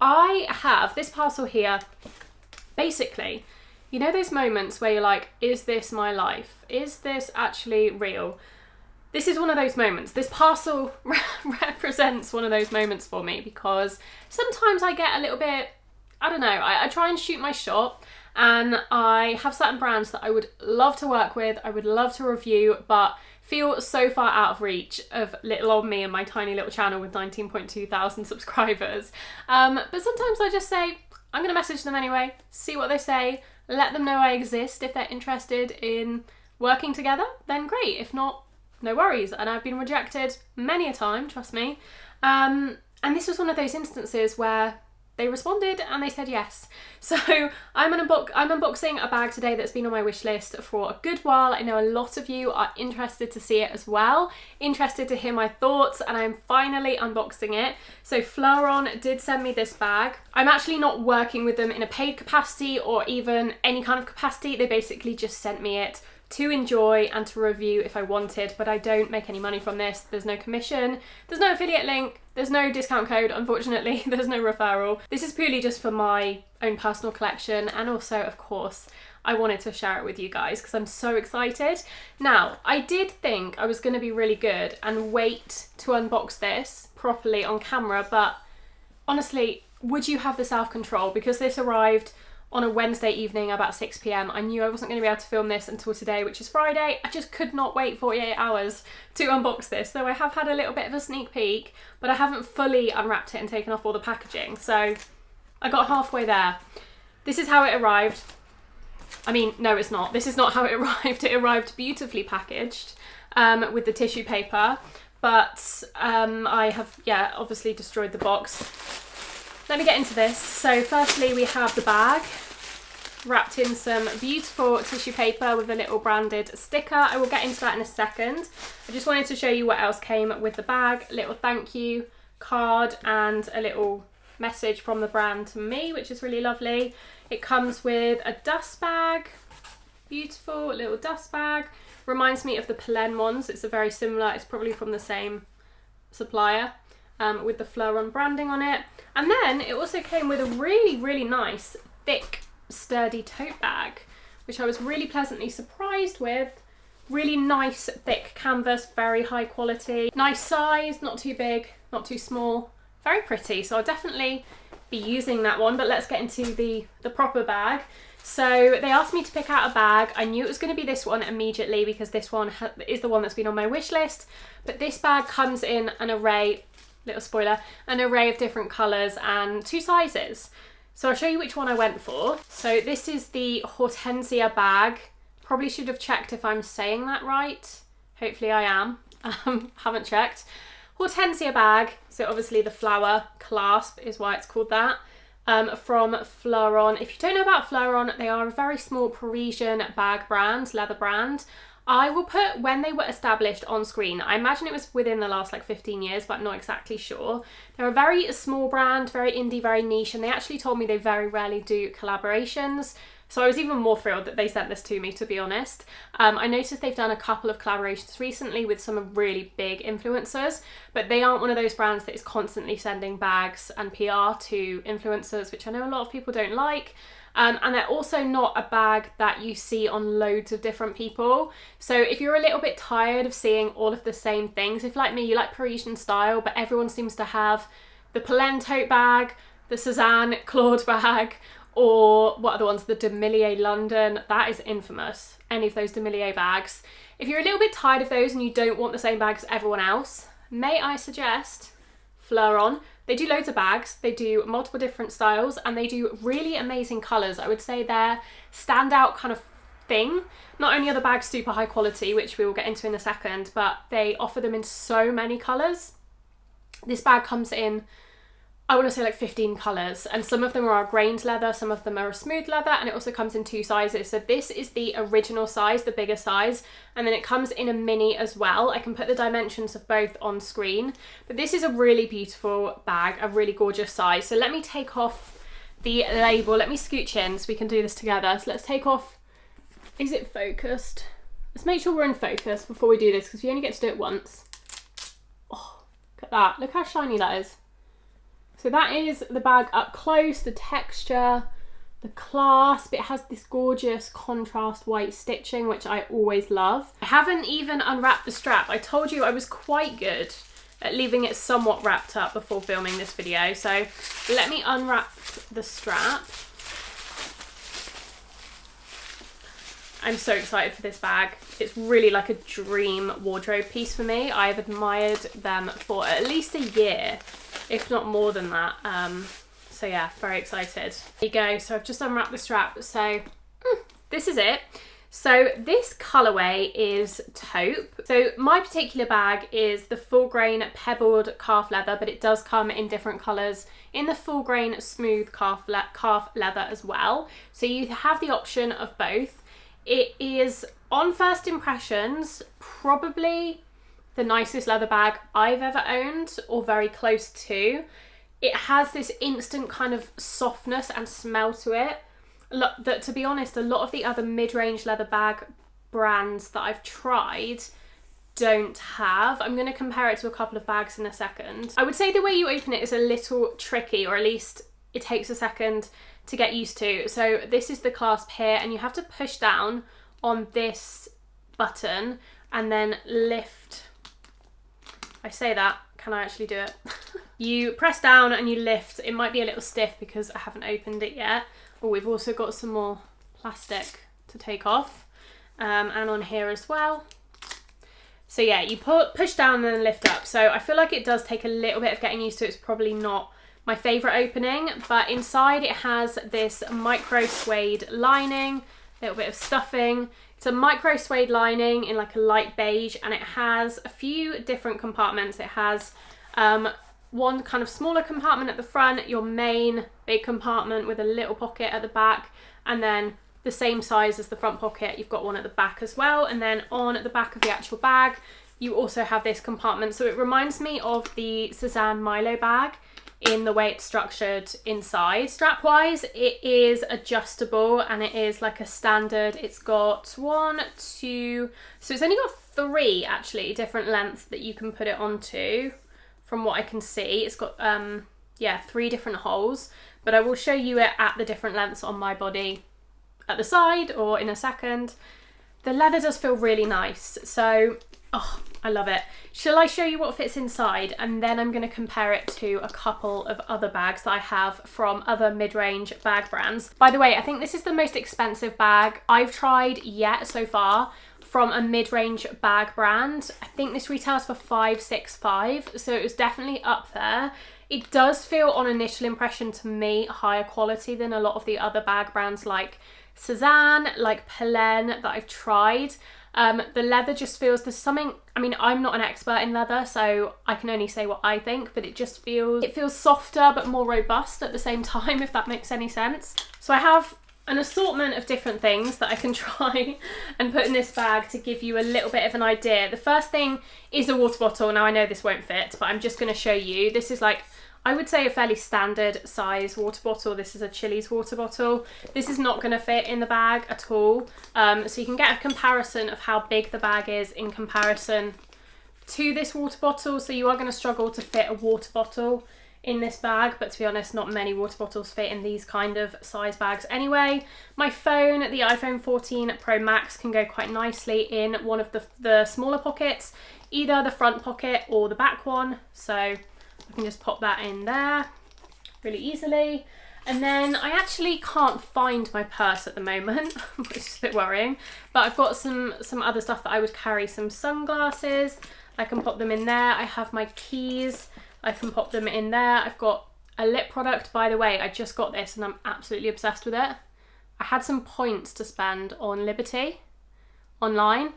I have this parcel here. Basically, you know those moments where you're like, is this my life? Is this actually real? This is one of those moments. This parcel represents one of those moments for me, because sometimes I get a little bit, I don't know, I try and shoot my shot, and I have certain brands that I would love to work with, I would love to review, but feel so far out of reach of little old me and my tiny little channel with 19.2 thousand subscribers. But sometimes I just say, I'm gonna message them anyway, see what they say, let them know I exist. If they're interested in working together, then great. If not, no worries. And I've been rejected many a time, trust me. And this was one of those instances where they responded and they said yes. So I'm unboxing a bag today that's been on my wish list for a good while. I know a lot of you are interested to see it as well, interested to hear my thoughts, and I'm finally unboxing it. So Fleuron did send me this bag. I'm actually not working with them in a paid capacity or even any kind of capacity. They basically just sent me it to enjoy and to review if I wanted, but I don't make any money from this. There's no commission, there's no affiliate link, there's no discount code, unfortunately, there's no referral. This is purely just for my own personal collection, and also, of course, I wanted to share it with you guys because I'm so excited. Now, I did think I was going to be really good and wait to unbox this properly on camera, but honestly, would you have the self-control? Because this arrived on a Wednesday evening about 6 p.m. I knew I wasn't going to be able to film this until today, which is Friday. I just could not wait 48 hours to unbox this. So I have had a little bit of a sneak peek, but I haven't fully unwrapped it and taken off all the packaging. So I got halfway there. This is how it arrived. I mean, no, it's not. This is not how it arrived. It arrived beautifully packaged with the tissue paper, but I have, yeah, obviously destroyed the box. Let me get into this. So firstly, we have the bag wrapped in some beautiful tissue paper with a little branded sticker. I will get into that in a second. I just wanted to show you what else came with the bag. A little thank you card and a little message from the brand to me, which is really lovely. It comes with a dust bag, beautiful little dust bag. Reminds me of the Parisian ones. It's a very similar, it's probably from the same supplier. With the Fleuron branding on it. And then it also came with a really, really nice, thick, sturdy tote bag, which I was really pleasantly surprised with. Really nice, thick canvas, very high quality. Nice size, not too big, not too small. Very pretty, so I'll definitely be using that one, but let's get into the proper bag. So they asked me to pick out a bag. I knew it was going to be this one immediately because this one is the one that's been on my wish list, but this bag comes in an array, little spoiler, an array of different colours and 2 sizes. So I'll show you which one I went for. So this is the Hortensia bag. Probably should have checked if I'm saying that right. Hopefully I am. Haven't checked. Hortensia bag. So obviously the flower clasp is why it's called that. From Fleuron. If you don't know about Fleuron, they are a very small Parisian bag brand, leather brand. I will put when they were established on screen. I imagine it was within the last like 15 years, but I'm not exactly sure. They're a very small brand, very indie, very niche, and they actually told me they very rarely do collaborations. So I was even more thrilled that they sent this to me, to be honest. I noticed they've done a couple of collaborations recently with some really big influencers, but they aren't one of those brands that is constantly sending bags and PR to influencers, which I know a lot of people don't like. And they're also not a bag that you see on loads of different people. So if you're a little bit tired of seeing all of the same things, if like me, you like Parisian style, but everyone seems to have the Parisian tote bag, the Cézanne Claude bag, or what are the ones, the Demillier London, that is infamous, any of those Demillier bags. If you're a little bit tired of those and you don't want the same bag as everyone else, may I suggest Fleuron. They do loads of bags, they do multiple different styles, and they do really amazing colours. I would say their standout kind of thing, not only are the bags super high quality, which we will get into in a second, but they offer them in so many colours. This bag comes in, I want to say like 15 colours, and some of them are grained leather, some of them are a smooth leather, and it also comes in 2 sizes. So this is the original size, the bigger size, and then it comes in a mini as well. I can put the dimensions of both on screen, but this is a really beautiful bag, a really gorgeous size. So let me take off the label, let me scooch in so we can do this together. So let's take off, is it focused? Let's make sure we're in focus before we do this, because we only get to do it once. Oh, look at that, look how shiny that is. So that is the bag up close, the texture, the clasp. It has this gorgeous contrast white stitching, which I always love. I haven't even unwrapped the strap. I told you I was quite good at leaving it somewhat wrapped up before filming this video. So let me unwrap the strap. I'm so excited for this bag. It's really like a dream wardrobe piece for me. I've admired them for at least a year, if not more than that. So yeah, very excited. There you go. So I've just unwrapped the strap. So this is it. So this colorway is taupe. So my particular bag is the full grain pebbled calf leather, but it does come in different colors in the full grain smooth calf leather as well. So you have the option of both. It is, on first impressions, probably the nicest leather bag I've ever owned, or very close to. It has this instant kind of softness and smell to it that, to be honest, a lot of the other mid-range leather bag brands that I've tried don't have. I'm going to compare it to a couple of bags in a second. I would say the way you open it is a little tricky, or at least it takes a second to get used to. So this is the clasp here, and you have to push down on this button and then lift. I say that, can I actually do it? You press down and you lift. It might be a little stiff because I haven't opened it yet. Oh, we've also got some more plastic to take off, and on here as well. So yeah, you push down and then lift up. So I feel like it does take a little bit of getting used to. It's probably not my favourite opening, but inside it has this micro suede lining, a little bit of stuffing. It's a micro suede lining in like a light beige, and it has a few different compartments. It has one kind of smaller compartment at the front, your main big compartment with a little pocket at the back, and then the same size as the front pocket, you've got one at the back as well. And then on the back of the actual bag, you also have this compartment. So it reminds me of the Suzanne Milo bag in the way it's structured inside. Strap wise, it is adjustable, and it is like a standard. It's got 1, 2, so it's only got 3 actually different lengths that you can put it onto. From what I can see, it's got yeah, 3 different holes, but I will show you it at the different lengths on my body at the side or in a second. The leather does feel really nice, so oh, I love it. Shall I show you what fits inside, and then I'm going to compare it to a couple of other bags that I have from other mid-range bag brands. By the way, I think this is the most expensive bag I've tried yet so far from a mid-range bag brand. I think this retails for $565, so it was definitely up there. It does feel, on initial impression to me, higher quality than a lot of the other bag brands like Suzanne, like Pelen that I've tried. The leather just feels, there's something, I mean, I'm not an expert in leather, so I can only say what I think, but it just feels, it feels softer but more robust at the same time, if that makes any sense. So I have an assortment of different things that I can try and put in this bag to give you a little bit of an idea. The first thing is a water bottle. Now I know this won't fit, but I'm just going to show you. This is like, I would say, a fairly standard size water bottle. This is a Chili's water bottle. This is not going to fit in the bag at all. So you can get a comparison of how big the bag is in comparison to this water bottle. So you are going to struggle to fit a water bottle in this bag, but to be honest, not many water bottles fit in these kind of size bags anyway. My phone, the iPhone 14 Pro Max, can go quite nicely in one of the smaller pockets, either the front pocket or the back one. So I can just pop that in there really easily. And then I actually can't find my purse at the moment, which is a bit worrying, but I've got some other stuff that I would carry. Some sunglasses, I can pop them in there. I have my keys, I can pop them in there. I've got a lip product, by the way. I just got this and I'm absolutely obsessed with it. I had some points to spend on Liberty online,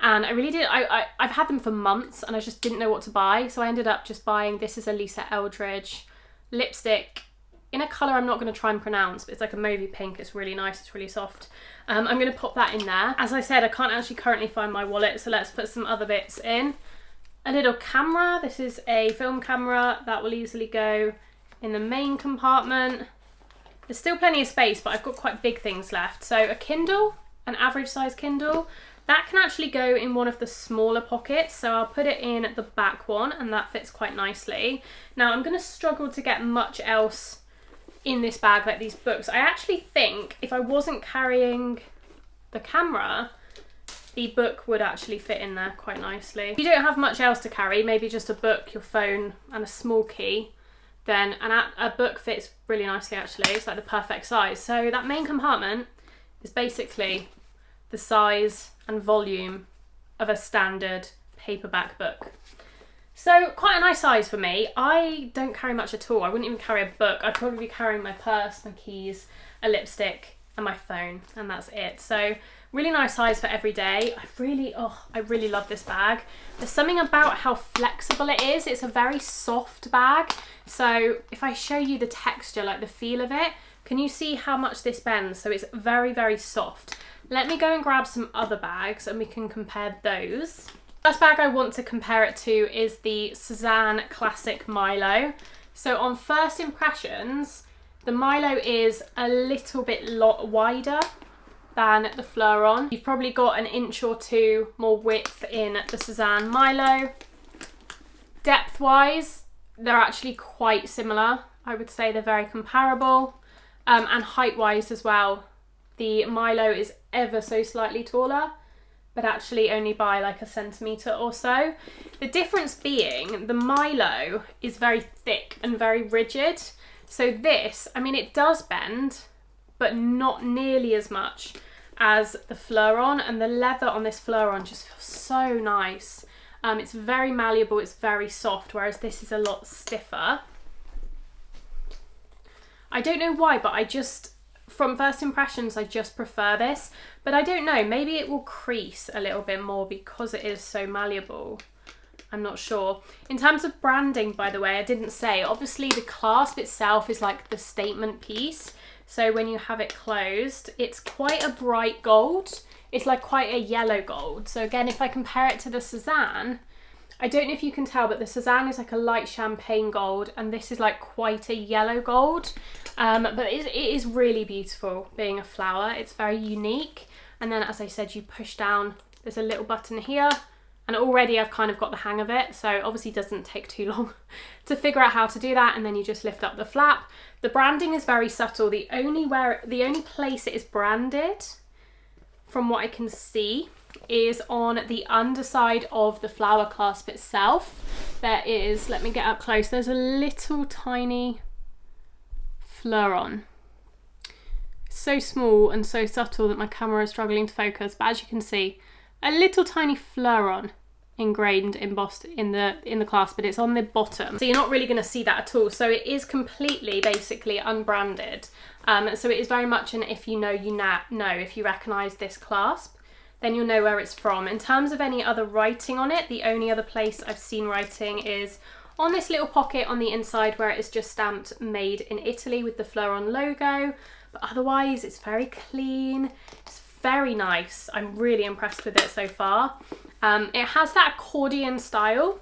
and I really did. I've had them for months and I just didn't know what to buy, so I ended up just buying, this is a Lisa Eldridge lipstick in a colour I'm not going to try and pronounce, but it's like a mauvey pink. It's really nice, it's really soft. I'm going to pop that in there. As I said, I can't actually currently find my wallet, so let's put some other bits in. A little camera. This is a film camera that will easily go in the main compartment. There's still plenty of space, but I've got quite big things left. So a Kindle, an average size Kindle. That can actually go in one of the smaller pockets, so I'll put it in the back one and that fits quite nicely. Now I'm going to struggle to get much else in this bag like these books. I actually think if I wasn't carrying the camera, the book would actually fit in there quite nicely. If you don't have much else to carry, maybe just a book, your phone and a small key, then a book fits really nicely actually. It's like the perfect size. So that main compartment is basically the size and volume of a standard paperback book. So quite a nice size for me. I don't carry much at all. I wouldn't even carry a book. I'd probably be carrying my purse, my keys, a lipstick and my phone, and that's it. So really nice size for every day. I really love this bag. There's something about how flexible it is. It's a very soft bag. So if I show you the texture, like the feel of it, can you see how much this bends? So it's very, very soft. Let me go and grab some other bags and we can compare those. First bag I want to compare it to is the Sézane Classic Milo. So on first impressions, the Milo is a little bit wider than the Fleuron. You've probably got an inch or two more width in the Sézane Milo. Depth-wise, they're actually quite similar. I would say they're very comparable. And height-wise as well, the Milo is ever so slightly taller, but actually only by like a centimetre or so. The difference being the Milo is very thick and very rigid. So this, I mean, it does bend, but not nearly as much as the Fleuron, and the leather on this Fleuron just feels so nice. It's very malleable, it's very soft, whereas this is a lot stiffer. I don't know why, but from first impressions, I just prefer this, but I don't know, maybe it will crease a little bit more because it is so malleable. I'm not sure. In terms of branding, by the way, I didn't say, obviously the clasp itself is like the statement piece. So when you have it closed, it's quite a bright gold. It's like quite a yellow gold. So again, if I compare it to the Sézane, I don't know if you can tell, but the Sézane is like a light champagne gold and this is like quite a yellow gold. But it is really beautiful being a flower. It's very unique. And then as I said, you push down, there's a little button here. And already I've kind of got the hang of it, so obviously it doesn't take too long to figure out how to do that, and then you just lift up the flap. The branding is very subtle. The only place it is branded, from what I can see, is on the underside of the flower clasp itself. There is, let me get up close, there's a little tiny Fleuron. So small and so subtle that my camera is struggling to focus, but as you can see, a little tiny Fleuron embossed in the clasp, but it's on the bottom, so you're not really going to see that at all. So it is completely basically unbranded. So it is very much an if you know, you know. If you recognise this clasp, then you'll know where it's from. In terms of any other writing on it, the only other place I've seen writing is on this little pocket on the inside where it is just stamped made in Italy with the Fleuron logo, but otherwise it's very clean. It's very nice. I'm really impressed with it so far. It has that accordion style.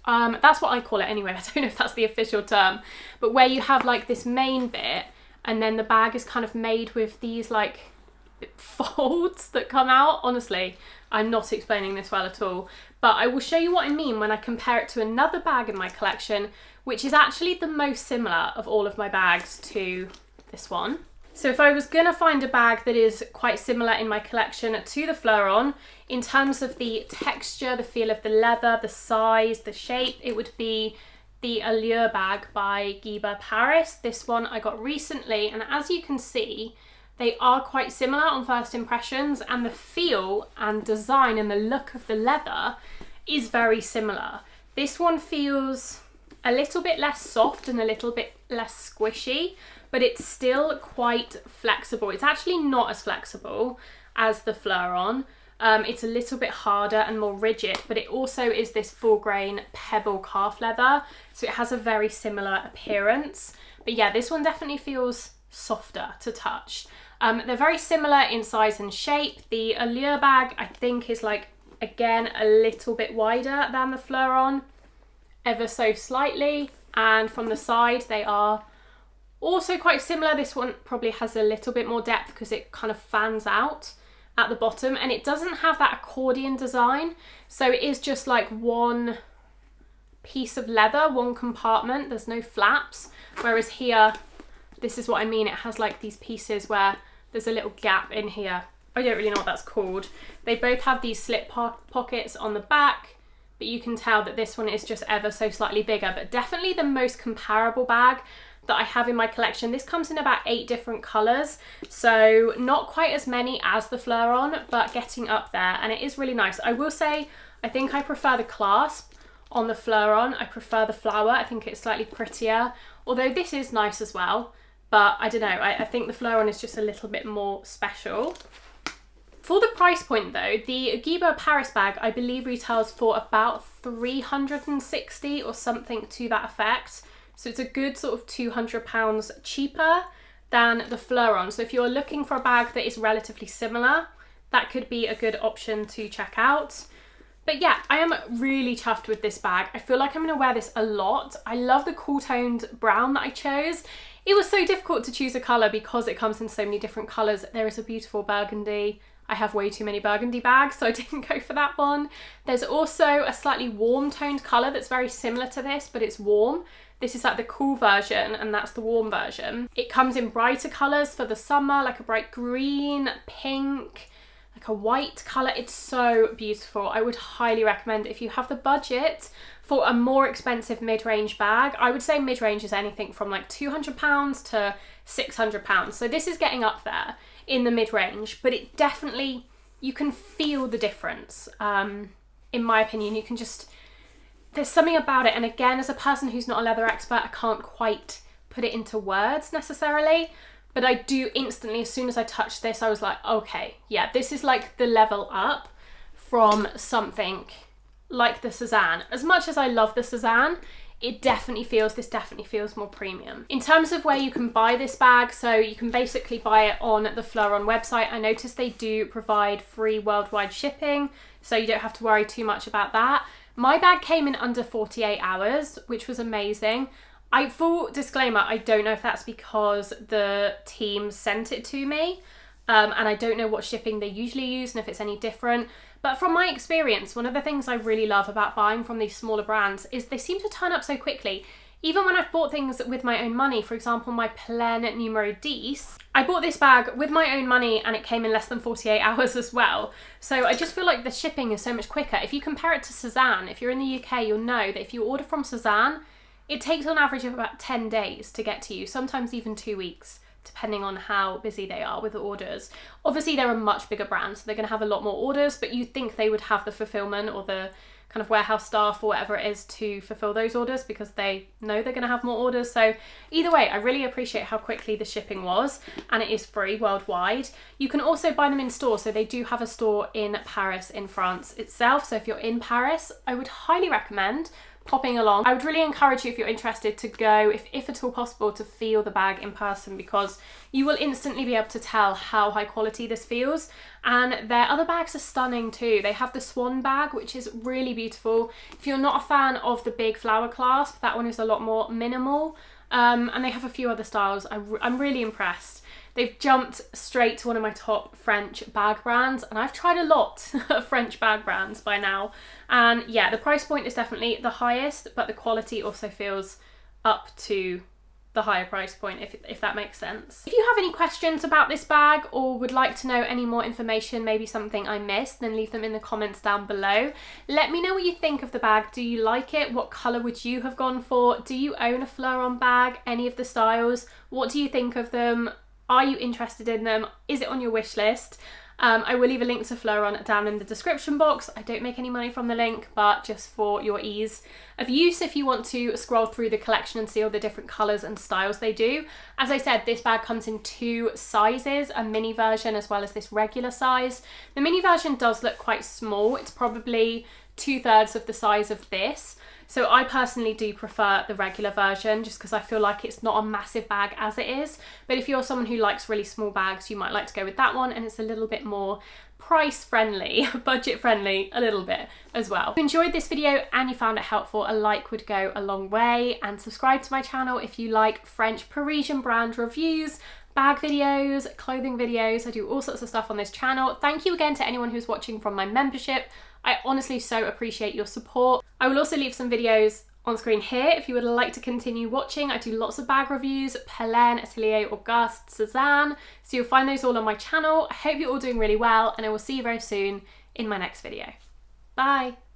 That's what I call it anyway. I don't know if that's the official term, but where you have like this main bit and then the bag is kind of made with these like folds that come out. Honestly, I'm not explaining this well at all, but I will show you what I mean when I compare it to another bag in my collection, which is actually the most similar of all of my bags to this one. So if I was gonna find a bag that is quite similar in my collection to the Fleuron, in terms of the texture, the feel of the leather, the size, the shape, it would be the Allure bag by Guiba Paris. This one I got recently, and as you can see, they are quite similar on first impressions, and the feel and design and the look of the leather is very similar. This one feels a little bit less soft and a little bit less squishy, but it's still quite flexible. It's actually not as flexible as the Fleuron. It's a little bit harder and more rigid, but it also is this full grain pebble calf leather, so it has a very similar appearance. But yeah, this one definitely feels softer to touch. They're very similar in size and shape. The Allure bag I think is like, again, a little bit wider than the Fleuron, ever so slightly, and from the side they are also quite similar. This one probably has a little bit more depth because it kind of fans out, at the bottom, and it doesn't have that accordion design. So it is just like one piece of leather, one compartment. There's no flaps. Whereas here, this is what I mean. It has like these pieces where there's a little gap in here. I don't really know what that's called. They both have these slip pockets on the back, but you can tell that this one is just ever so slightly bigger, but definitely the most comparable bag that I have in my collection. This comes in about 8 different colours, so not quite as many as the Fleuron, but getting up there, and it is really nice. I will say, I think I prefer the clasp on the Fleuron. I prefer the flower. I think it's slightly prettier, although this is nice as well, but I don't know, I think the Fleuron is just a little bit more special. For the price point though, the Guibo Paris bag I believe retails for about 360 or something to that effect. So it's a good sort of £200 cheaper than the Fleuron. So if you're looking for a bag that is relatively similar, that could be a good option to check out. But yeah, I am really chuffed with this bag. I feel like I'm gonna wear this a lot. I love the cool toned brown that I chose. It was so difficult to choose a colour because it comes in so many different colours. There is a beautiful burgundy. I have way too many burgundy bags, so I didn't go for that one. There's also a slightly warm toned colour that's very similar to this, but it's warm. This is like the cool version, and that's the warm version. It comes in brighter colours for the summer, like a bright green, pink, like a white colour. It's so beautiful. I would highly recommend, if you have the budget for a more expensive mid-range bag. I would say mid-range is anything from like £200 to £600. So this is getting up there in the mid-range, but it definitely, you can feel the difference. In my opinion, you can just, there's something about it. And again, as a person who's not a leather expert, I can't quite put it into words necessarily, but I do instantly, as soon as I touched this, I was like, okay, yeah, this is like the level up from something like the Cézanne. As much as I love the Cézanne, this definitely feels more premium. In terms of where you can buy this bag, so you can basically buy it on the Fleuron website. I noticed they do provide free worldwide shipping, so you don't have to worry too much about that. My bag came in under 48 hours, which was amazing. Full disclaimer, I don't know if that's because the team sent it to me, and I don't know what shipping they usually use and if it's any different. But from my experience, one of the things I really love about buying from these smaller brands is they seem to turn up so quickly. Even when I've bought things with my own money, for example, my Pleine Numero 10, I bought this bag with my own money and it came in less than 48 hours as well. So I just feel like the shipping is so much quicker. If you compare it to Cézanne, if you're in the UK, you'll know that if you order from Cézanne, it takes on average of about 10 days to get to you, sometimes even 2 weeks, depending on how busy they are with the orders. Obviously, they're a much bigger brand, so they're going to have a lot more orders, but you'd think they would have the fulfillment or the kind of warehouse staff or whatever it is to fulfill those orders because they know they're going to have more orders. So either way, I really appreciate how quickly the shipping was, and it is free worldwide. You can also buy them in store, so they do have a store in Paris, in France itself. So if you're in Paris, I would highly recommend popping along. I would really encourage you, if you're interested, to go, if at all possible, to feel the bag in person, because you will instantly be able to tell how high quality this feels. And their other bags are stunning too. They have the Swan bag, which is really beautiful. If you're not a fan of the big flower clasp, that one is a lot more minimal. And they have a few other styles. I'm really impressed. They've jumped straight to one of my top French bag brands, and I've tried a lot of French bag brands by now. And yeah, the price point is definitely the highest, but the quality also feels up to the higher price point, if that makes sense. If you have any questions about this bag or would like to know any more information, maybe something I missed, then leave them in the comments down below. Let me know what you think of the bag. Do you like it? What colour would you have gone for? Do you own a Fleuron bag? Any of the styles? What do you think of them? Are you interested in them? Is it on your wish list? I will leave a link to Fleuron down in the description box. I don't make any money from the link, but just for your ease of use, if you want to scroll through the collection and see all the different colours and styles they do. As I said, this bag comes in 2 sizes, a mini version as well as this regular size. The mini version does look quite small. It's probably 2/3 of the size of this. So I personally do prefer the regular version just because I feel like it's not a massive bag as it is. But if you're someone who likes really small bags, you might like to go with that one, and it's a little bit more price friendly, budget friendly a little bit as well. If you enjoyed this video and you found it helpful, a like would go a long way, and subscribe to my channel if you like French Parisian brand reviews, bag videos, clothing videos. I do all sorts of stuff on this channel. Thank you again to anyone who's watching from my membership. I honestly so appreciate your support. I will also leave some videos on screen here if you would like to continue watching. I do lots of bag reviews, Pélène, Atelier Auguste, Cézanne, so you'll find those all on my channel. I hope you're all doing really well, and I will see you very soon in my next video. Bye!